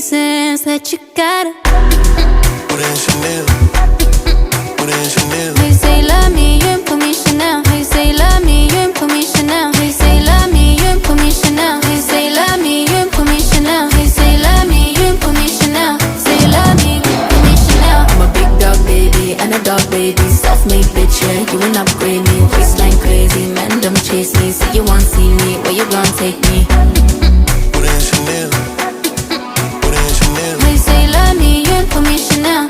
reasons that you gotta. Put in Chanel. Put in Chanel. How you say love me, you ain't put me Chanel. How you say love me, you ain't put me Chanel. How you say love me, you ain't put me Chanel. How you say love me, you ain't put me Chanel. How you say love me, you ain't put me Chanel. Say you love me, you ain't put me Chanel. I'm a big dog baby and a dog baby, self-made bitch, yeah, you ain't upgrade me. Waistline crazy, men them chase me. Say you want see me, where you gon' take me? Put in Chanel. Put in Chanel. How you say love me, you ain't put me Chanel.